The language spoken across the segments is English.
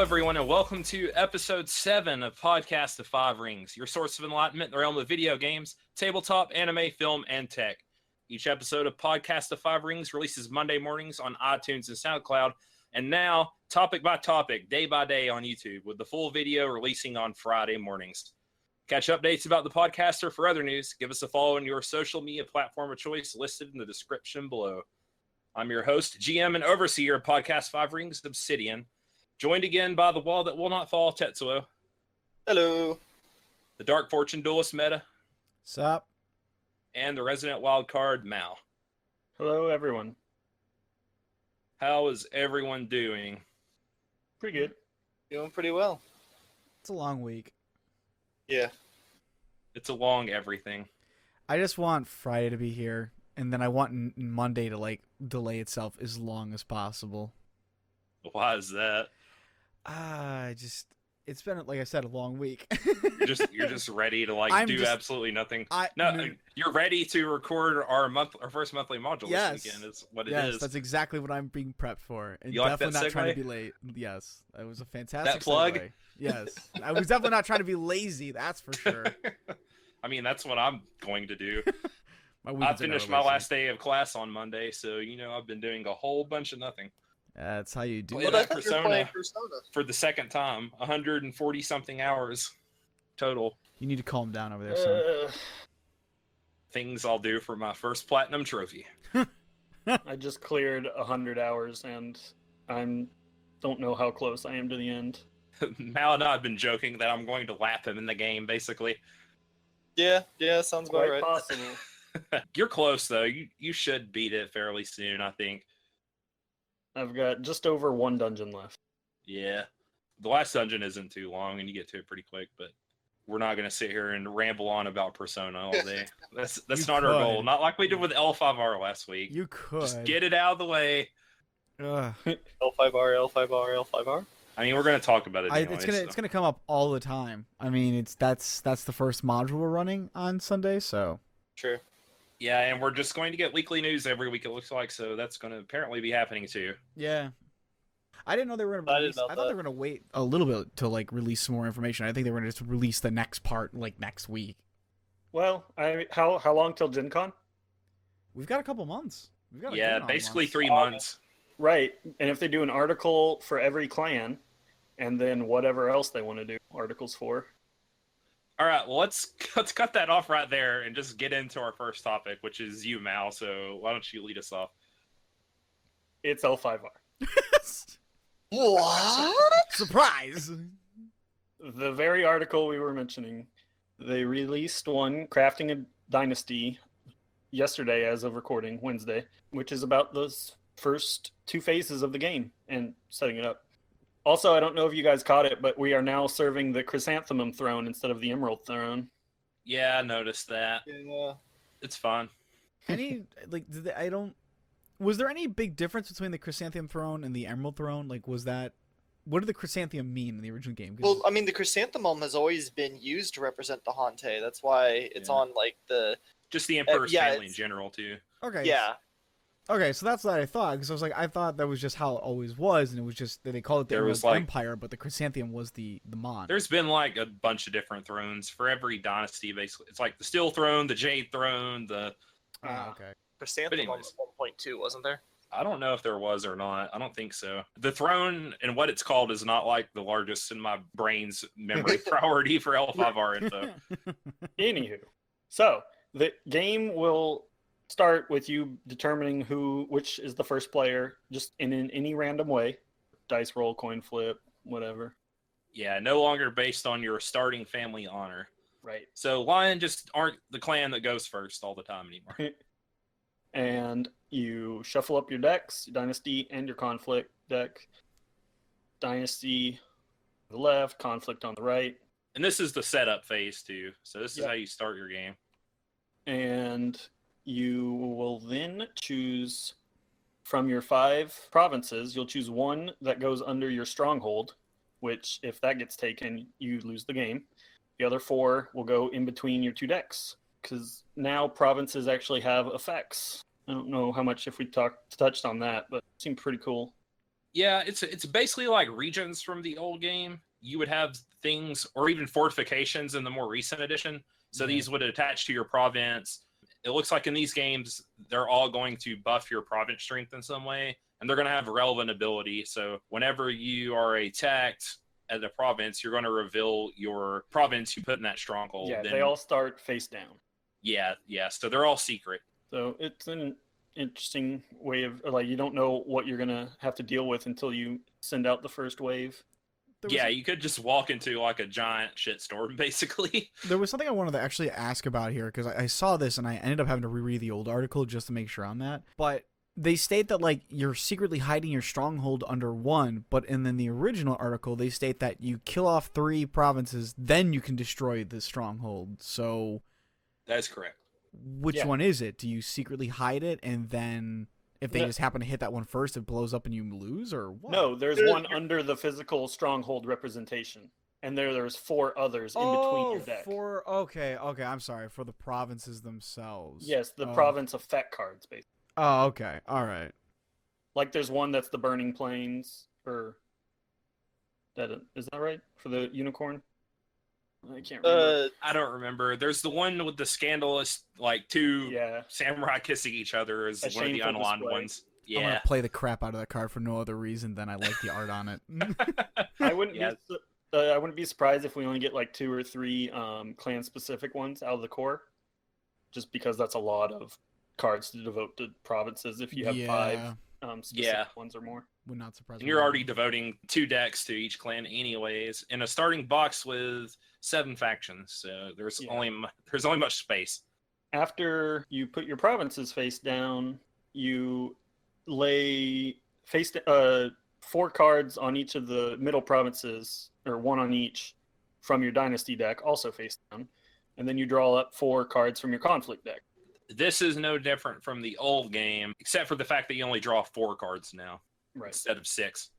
everyone, and welcome to episode 7 of Podcast of Five Rings, your source of enlightenment in the realm of video games, tabletop, anime, film, and tech. Each episode of Podcast of Five Rings releases Monday mornings on iTunes and Soundcloud, and now, topic by topic, day by day on YouTube, with the full video releasing on Friday mornings. Catch updates about the podcast or for other news, give us a follow on your social media platform of choice listed in the description below. I'm your host, GM, and overseer of Podcast Five Rings, Obsidian. Joined again by the wall that will not fall, Tetsuo. Hello. The Dark Fortune Duelist Meta. Sup? And the resident wildcard, Mal. Hello, everyone. How is everyone doing? Pretty good. Doing pretty well. It's a long week. Yeah. It's a long everything. I just want Friday to be here, and then I want Monday to, delay itself as long as possible. Why is that? It's been, like I said, a long week. You're just ready to absolutely nothing. You're ready to record our first monthly module this weekend. Is what it is. Yes, that's exactly what I'm being prepped for, and you definitely like not trying to be late. Yes, it was a fantastic. That plug. Segue. Yes, I was definitely not trying to be lazy. That's for sure. I mean, that's what I'm going to do. I finished my last day of class on Monday, so I've been doing a whole bunch of nothing. That's how you do it. Well, Persona for the second time, 140 something hours total. You need to calm down over there, son. Things I'll do for my first platinum trophy. I just cleared 100 hours, and I don't know how close I am to the end. Mal and I have been joking that I'm going to lap him in the game, basically. Yeah, sounds about right. Possible. You're close, though. You should beat it fairly soon, I think. I've got just over one dungeon left. Yeah. The last dungeon isn't too long, and you get to it pretty quick, but we're not going to sit here and ramble on about Persona all day. That's not our goal. Not like we did with L5R last week. You could. Just get it out of the way. L5R, L5R. I mean, we're going to talk about it anyway. It's gonna come up all the time. I mean, that's the first module we're running on Sunday, so. Sure. Yeah, and we're just going to get weekly news every week, it looks like, so that's going to apparently be happening too. Yeah. I didn't know they were going to release. I thought they were going to wait a little bit to release some more information. I think they were going to just release the next part next week. Well, how long till Gen Con? We've got a couple months. Basically 3 months. Right, and if they do an article for every clan, and then whatever else they want to do articles for. All right, well, let's cut that off right there and just get into our first topic, which is you, Mal. So why don't you lead us off? It's L5R. What? Surprise! The very article we were mentioning, they released one, Crafting a Dynasty, yesterday as of recording, Wednesday, which is about those first 2 phases of the game and setting it up. Also, I don't know if you guys caught it, but we are now serving the Chrysanthemum throne instead of the Emerald throne. Yeah, I noticed that. Yeah. It's fun. Was there any big difference between the Chrysanthemum throne and the Emerald throne? What did the Chrysanthemum mean in the original game? Well, I mean, the Chrysanthemum has always been used to represent the Hante. That's why it's on, Just the Emperor's family in general, too. Okay. Yeah. Okay, so that's what I thought, because I thought that was just how it always was, and it was just that they called it the Emerald Empire, but the Chrysanthemum was the Mon. There's been a bunch of different thrones for every dynasty, basically. It's like the Steel Throne, the Jade Throne, the... okay. Chrysanthemum was 1.2, wasn't there? I don't know if there was or not. I don't think so. The throne and what it's called is not the largest in my brain's memory priority for L5R info. Anywho, so the game will start with you determining which is the first player, just in any random way. Dice roll, coin flip, whatever. Yeah, no longer based on your starting family honor. Right. So Lion just aren't the clan that goes first all the time anymore. And you shuffle up your decks, your Dynasty and your Conflict deck. Dynasty on the left, Conflict on the right. And this is the setup phase too. So this is how you start your game. And you will then choose from your 5 provinces, you'll choose one that goes under your stronghold, which if that gets taken, you lose the game. The other 4 will go in between your 2 decks, because now provinces actually have effects. I don't know how much if we touched on that, but it seemed pretty cool. Yeah, it's basically like regions from the old game. You would have things or even fortifications in the more recent edition. So these would attach to your province. It looks like in these games, they're all going to buff your province strength in some way, and they're going to have relevant ability. So whenever you are attacked at a province, you're going to reveal your province you put in that stronghold. Yeah, Then, they all start face down. Yeah. So they're all secret. So it's an interesting way of, like, you don't know what you're going to have to deal with until you send out the first wave. Yeah, you could just walk into like a giant shitstorm, basically. There was something I wanted to actually ask about here, because I saw this and I ended up having to reread the old article just to make sure on that. But they state that, like, you're secretly hiding your stronghold under 1, but in the original article, they state that you kill off 3 provinces, then you can destroy the stronghold. So That's correct. which one is it? Do you secretly hide it, and then if they just happen to hit that one first, it blows up and you lose, or what? No, there's one under the physical stronghold representation, and there's 4 others in between your deck. Okay, I'm sorry, for the provinces themselves. Yes, the province effect cards, basically. Oh, okay, all right. Like there's one that's the Burning Plains, or is that right for the unicorn? I can't remember. I don't remember. There's the one with the scandalous, like 2 samurai kissing each other is one of the unaligned ones. Yeah. I'm gonna play the crap out of that card for no other reason than I like the art on it. I wouldn't be surprised if we only get like 2 or 3 clan specific ones out of the core, just because that's a lot of cards to devote to provinces. If you have 5 specific ones or more, would not surprise me. And you're already devoting 2 decks to each clan, anyways, in a starting box with 7 factions. So there's only much space. After you put your provinces face down, you lay 4 cards on each of the middle provinces, or 1 on each from your Dynasty deck, also face down, and then you draw up 4 cards from your conflict deck. This is no different from the old game, except for the fact that you only draw 4 cards now, instead of 6.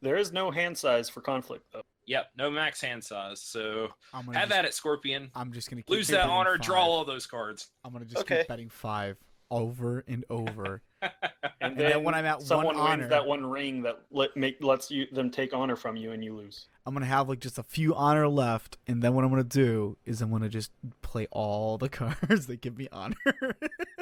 There is no hand size for conflict, though. Yep, no max hand size. So have at it, Scorpion. I'm just gonna lose that honor, draw all those cards. I'm gonna just keep betting 5 over and over. and then when I'm at someone 1 honor, wins that 1 ring that lets them take honor from you, and you lose. I'm gonna have like just a few honor left, and then what I'm gonna do is I'm gonna just play all the cards that give me honor.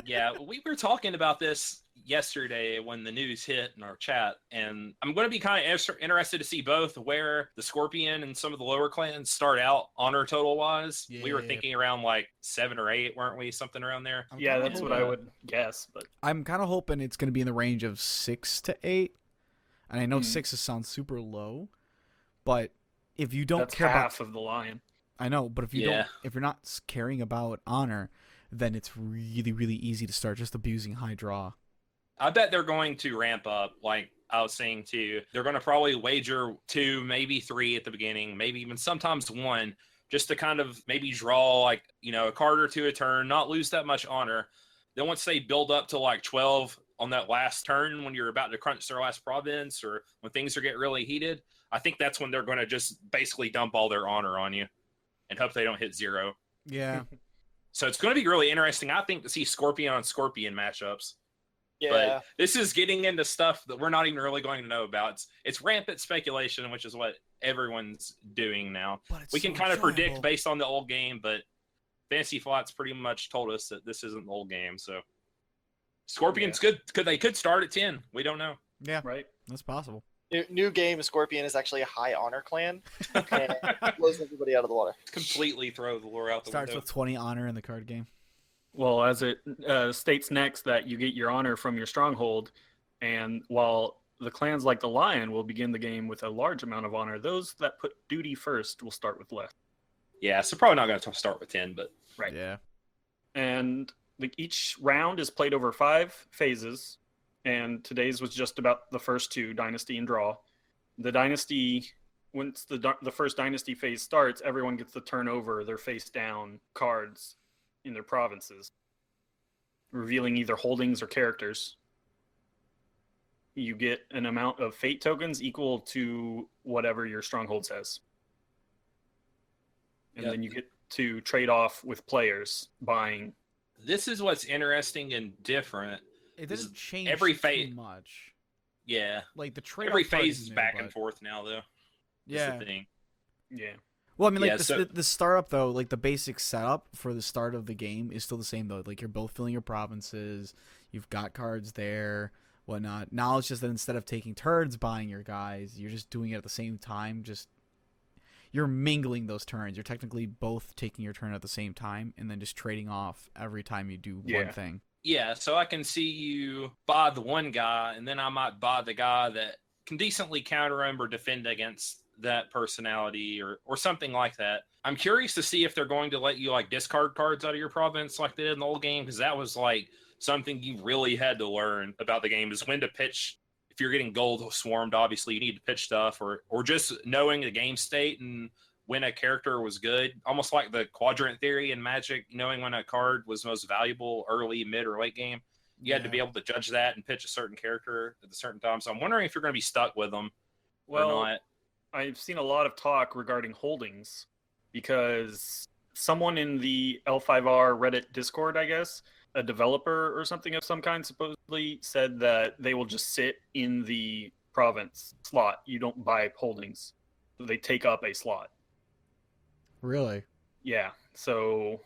Yeah, we were talking about this yesterday when the news hit in our chat, and I'm going to be kind of interested to see both where the Scorpion and some of the lower clans start out honor total wise. We were thinking around like 7 or 8, weren't we? Something around there. Yeah, that's what I would guess. But I'm kind of hoping it's going to be in the range of 6 to 8, and I know 6 sounds super low, but if you don't care half of the lion. I know, but if you're not caring about honor, then it's really, really easy to start just abusing high draw. I bet they're going to ramp up, like I was saying too. They're going to probably wager 2, maybe 3 at the beginning, maybe even sometimes 1, just to kind of maybe draw like, a card or 2 a turn, not lose that much honor. Then once they build up to like 12 on that last turn, when you're about to crunch their last province, or when things are getting really heated, I think that's when they're going to just basically dump all their honor on you and hope they don't hit 0. Yeah. So it's going to be really interesting, I think, to see Scorpion on Scorpion matchups. Yeah. But this is getting into stuff that we're not even really going to know about. It's rampant speculation, which is what everyone's doing now. We can kind of predict based on the old game, but Fantasy Flight's pretty much told us that this isn't the old game. So Scorpion's good. They could start at 10. We don't know. Yeah, right. That's possible. New game, Scorpion is actually a high honor clan. And blows everybody out of the water. Completely throw the lore out the window. Starts with 20 honor in the card game. Well, as it states next that you get your honor from your stronghold, and while the clans like the Lion will begin the game with a large amount of honor, those that put duty first will start with less. Yeah, so probably not going to start with 10, but... Right. Yeah. And each round is played over 5 phases, and today's was just about the first 2, Dynasty and Draw. The Dynasty, once the first Dynasty phase starts, everyone gets to turn over their face-down cards in their provinces, revealing either holdings or characters. You get an amount of fate tokens equal to whatever your stronghold says. And then you get to trade off with players buying. This is what's interesting and different. It doesn't change every too much. Yeah. Like the trade Every phase is back and forth now, though. Yeah. That's the thing. Yeah. Well, I mean, like Yeah, the startup though, like the basic setup for the start of the game is still the same though. Like you're both filling your provinces, you've got cards there, whatnot. Now it's just that instead of taking turns buying your guys, you're just doing it at the same time. Just you're mingling those turns. You're technically both taking your turn at the same time, and then just trading off every time you do one thing. Yeah, so I can see you buy the one guy, and then I might buy the guy that can decently counter him or defend against that personality or something like that. I'm curious to see if they're going to let you like discard cards out of your province like they did in the old game, because that was like something you really had to learn about the game, is when to pitch. If you're getting gold swarmed, obviously you need to pitch stuff, or just knowing the game state and when a character was good, almost like the quadrant theory in Magic, knowing when a card was most valuable early, mid, or late game. You had to be able to judge that and pitch a certain character at a certain time. So I'm wondering if you're going to be stuck with them or not. I've seen a lot of talk regarding holdings because someone in the L5R Reddit Discord, I guess, a developer or something of some kind, supposedly said that they will just sit in the province slot. You don't buy holdings. They take up a slot. Really? Yeah. So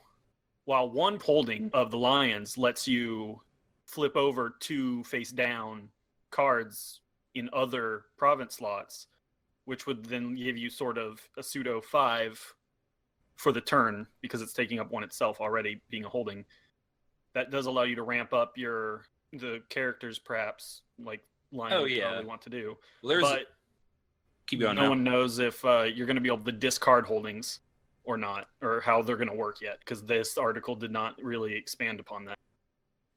while one holding of the Lions lets you flip over 2 face down cards in other province slots, which would then give you sort of a pseudo 5 for the turn because it's taking up 1 itself already, being a holding. That does allow you to ramp up the characters, perhaps, like Lions probably want to do. Well, but keep going. No one knows if you're going to be able to discard holdings or not, or how they're going to work yet, because this article did not really expand upon that.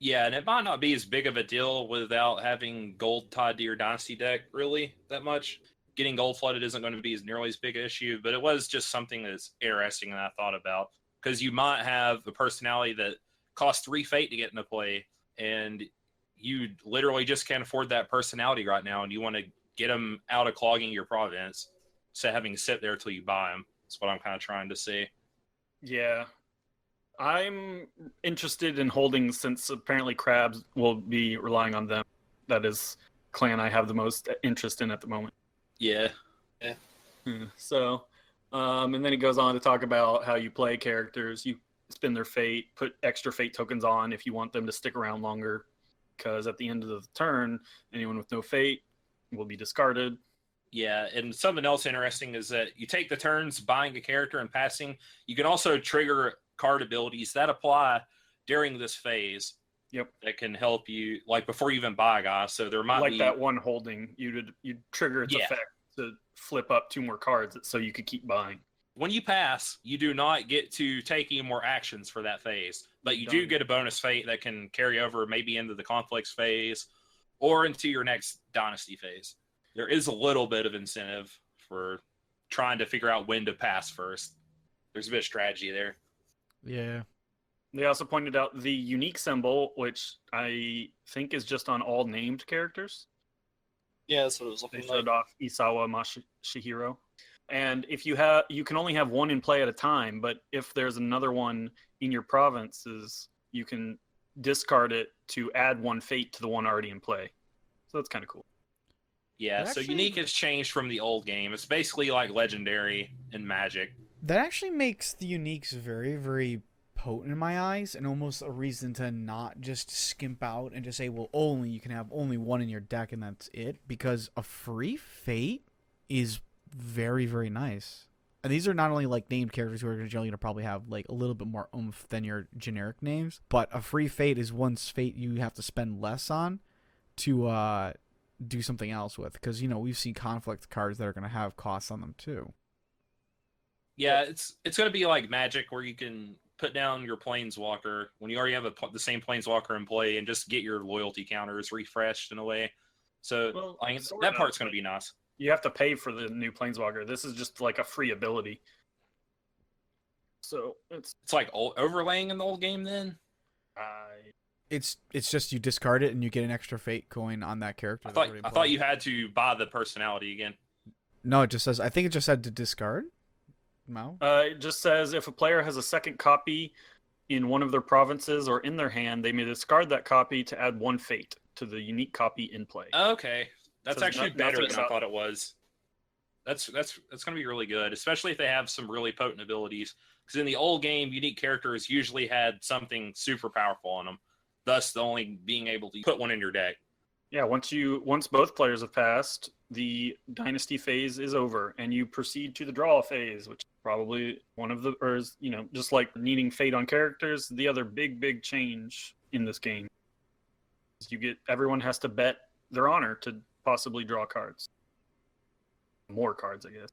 Yeah, and it might not be as big of a deal without having gold tied to your Dynasty deck, really, that much. Getting gold flooded isn't going to be nearly as big an issue, but it was just something that's interesting that I thought about. Because you might have a personality that costs 3 fate to get into play, and you literally just can't afford that personality right now, and you want to get them out of clogging your province, instead of having to sit there until you buy them. That's what I'm kind of trying to see. Yeah. I'm interested in holdings since apparently Crabs will be relying on them. That is clan I have the most interest in at the moment. Yeah. So, and then it goes on to talk about how you play characters. You spend their fate, put extra fate tokens on if you want them to stick around longer, because at the end of the turn, anyone with no fate will be discarded. Yeah, and something else interesting is that you take the turns buying a character and passing. You can also trigger card abilities that apply during this phase. Yep. That can help you, like before you even buy a guy. So there might be that one holding, you'd trigger its effect to flip up 2 more cards so you could keep buying. When you pass, you do not get to take any more actions for that phase, but you do get a bonus fate that can carry over maybe into the conflicts phase or into your next Dynasty phase. There is a little bit of incentive for trying to figure out when to pass first. There's a bit of strategy there. Yeah. They also pointed out the unique symbol, which I think is just on all named characters. Yeah, that's what it was looking They like. showed off Isawa Masahiro. And if you can only have 1 in play at a time, but if there's another one in your provinces, you can discard it to add 1 fate to the one already in play. So that's kind of cool. Yeah, so unique has changed from the old game. It's basically like legendary in Magic. That actually makes the uniques very, very potent in my eyes, and almost a reason to not just skimp out and just say, well, you can have only 1 in your deck and that's it, because a free fate is very, very nice. And these are not only like named characters who are generally going to probably have like a little bit more oomph than your generic names, but a free fate is one fate you have to spend less on to do something else with, because we've seen conflict cards that are going to have costs on them too. Yeah, it's going to be like Magic, where you can put down your Planeswalker when you already have the same Planeswalker in play and just get your loyalty counters refreshed in a way. So that part's going to be nice. You have to pay for the new Planeswalker. This is just like a free ability. So it's like overlaying in the old game then? It's just you discard it and you get an extra fate coin on that character. I thought you had to buy the personality again. No, it just says, I think it just said to discard. No. It just says if a player has a second copy in one of their provinces or in their hand, they may discard that copy to add 1 fate to the unique copy in play. Okay. That's So actually nothing better than I about- thought it was. That's going to be really good, especially if they have some really potent abilities. Because in the old game, unique characters usually had something super powerful on them, thus the only being able to put one in your deck. Yeah, once both players have passed, the dynasty phase is over, and you proceed to the draw phase, which is probably one of the, or is, just like needing fate on characters, the other big change in this game. Everyone has to bet their honor to possibly draw cards. More cards, I guess.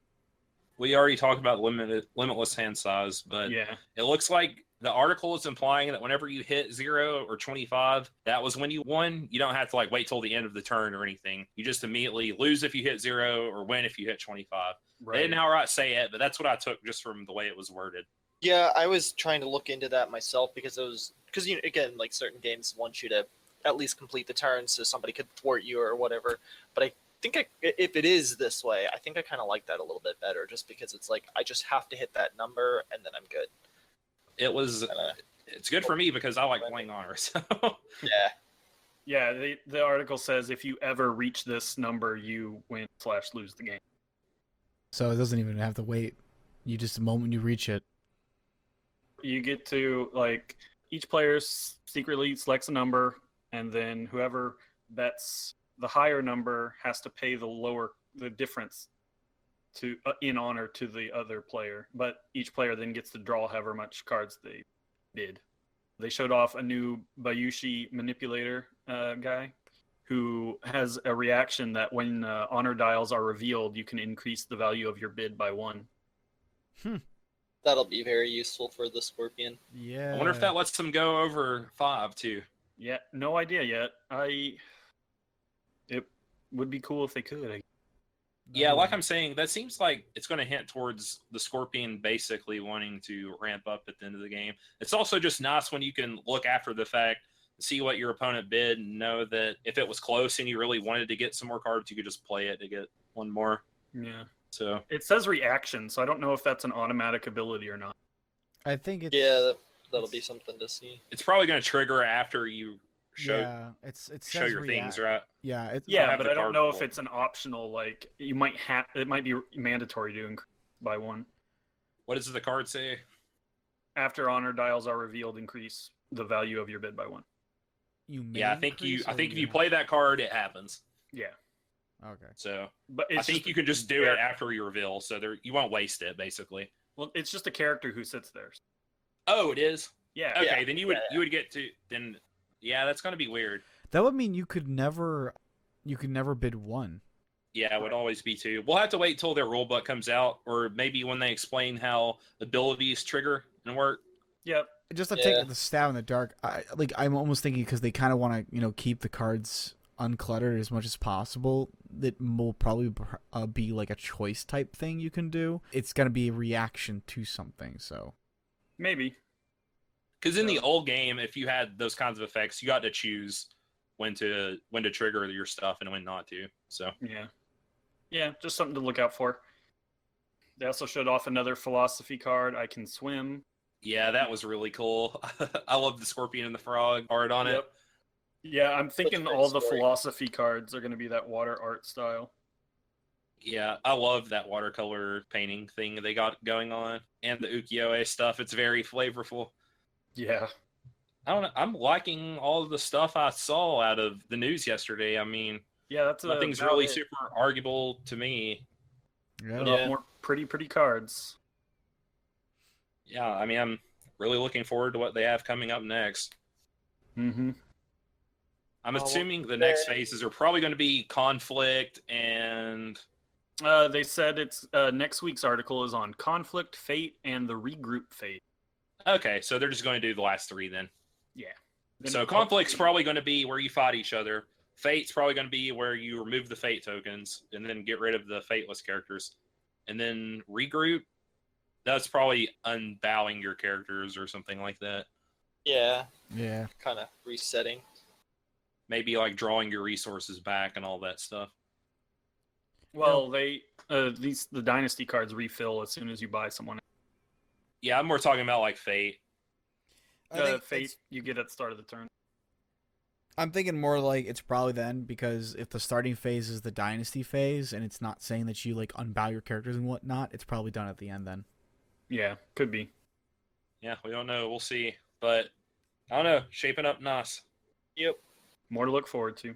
We already talked about limitless hand size, but Yeah. it looks like the article is implying that whenever you hit 0 or 25, that was when you won. You don't have to wait till the end of the turn or anything. You just immediately lose if you hit 0 or win if you hit 25. Right. They didn't outright say it, but that's what I took just from the way it was worded. Yeah, I was trying to look into that myself because again, certain games want you to at least complete the turn so somebody could thwart you or whatever. But I think if it is this way, I think I kind of like that a little bit better, just because it's I just have to hit that number and then I'm good. It's good for me because I like playing honor. So Yeah. Yeah, the article says if you ever reach this number, you win/lose the game. So it doesn't even have to wait. You just, the moment you reach it. You get to, each player secretly selects a number, and then whoever bets the higher number has to pay the difference in honor to the other player. But each player then gets to draw however much cards they bid. They showed off a new Bayushi manipulator guy who has a reaction that when honor dials are revealed, you can increase the value of your bid by 1. That'll be very useful for the Scorpion. Yeah. I wonder if that lets them go over 5 too. Yeah, no idea yet. It would be cool if they could. Yeah, like I'm saying, that seems like it's going to hint towards the Scorpion basically wanting to ramp up at the end of the game. It's also just nice when you can look after the fact, see what your opponent bid, and know that if it was close and you really wanted to get some more cards, you could just play it to get one more. Yeah. So It says reaction, so I don't know if that's an automatic ability or not. I think it's. Yeah, that'll be something to see. it's probably going to trigger after you show Yeah, it show your things, right? Yeah, it's Yeah, have but the I don't card know if pool. it's an optional. You might have. It might be mandatory to increase by 1. What does the card say? After honor dials are revealed, increase the value of your bid by 1. you. May Yeah, I think increase or if you have- play that card, it happens. Yeah, Okay. So but I think you can just do yeah. it after you reveal, so you won't waste it basically. Well, it's just a character who sits there. Oh, it is. Yeah. Okay, then you would get to then. Yeah, that's going to be weird. That would mean you could never bid 1. Yeah, it would always be 2. We'll have to wait till their rulebook comes out, or maybe when they explain how abilities trigger and work. Yep. Just to Yeah. take the stab in the dark, I'm almost thinking because they kind of want to keep the cards uncluttered as much as possible. That will probably be like a choice type thing you can do. It's gonna be a reaction to something. So Maybe. Because in the old game, if you had those kinds of effects, you got to choose when to trigger your stuff and when not to. So Yeah, just something to look out for. They also showed off another philosophy card. I can swim. yeah, that was really cool. I love the Scorpion and the Frog art on it. Yep. Yeah, I'm thinking great all the story. philosophy cards are going to be that water art style. Yeah, I love that watercolor painting thing they got going on, and the ukiyo-e stuff. It's very flavorful. Yeah. I don't know. I'm liking all of the stuff I saw out of the news yesterday. I mean, Yeah, that's nothing's really super arguable to me. yeah. Yeah. More pretty cards. Yeah, I mean, I'm really looking forward to what they have coming up next. Mm-hmm. I'm Well, assuming the next phases are probably going to be conflict and They said it's next week's article is on conflict, fate, and the regroup fate. okay, so they're just going to do the last 3 then. Yeah. So conflict's probably going to be where you fight each other. Fate's probably going to be where you remove the fate tokens and then get rid of the fateless characters. And then regroup, that's probably unbowing your characters or something like that. Yeah, Yeah. kind of resetting. Maybe like drawing your resources back and all that stuff. Well, the dynasty cards refill as soon as you buy someone. Yeah, I'm more talking about like fate. I think Fate it's- you get at the start of the turn. I'm thinking more like it's probably then, because if the starting phase is the Dynasty phase and it's not saying that you like unbow your characters and whatnot, it's probably done at the end then. Yeah, could be. Yeah, we don't know. We'll see. But I don't know. Shaping up nice. Yep. More to look forward to.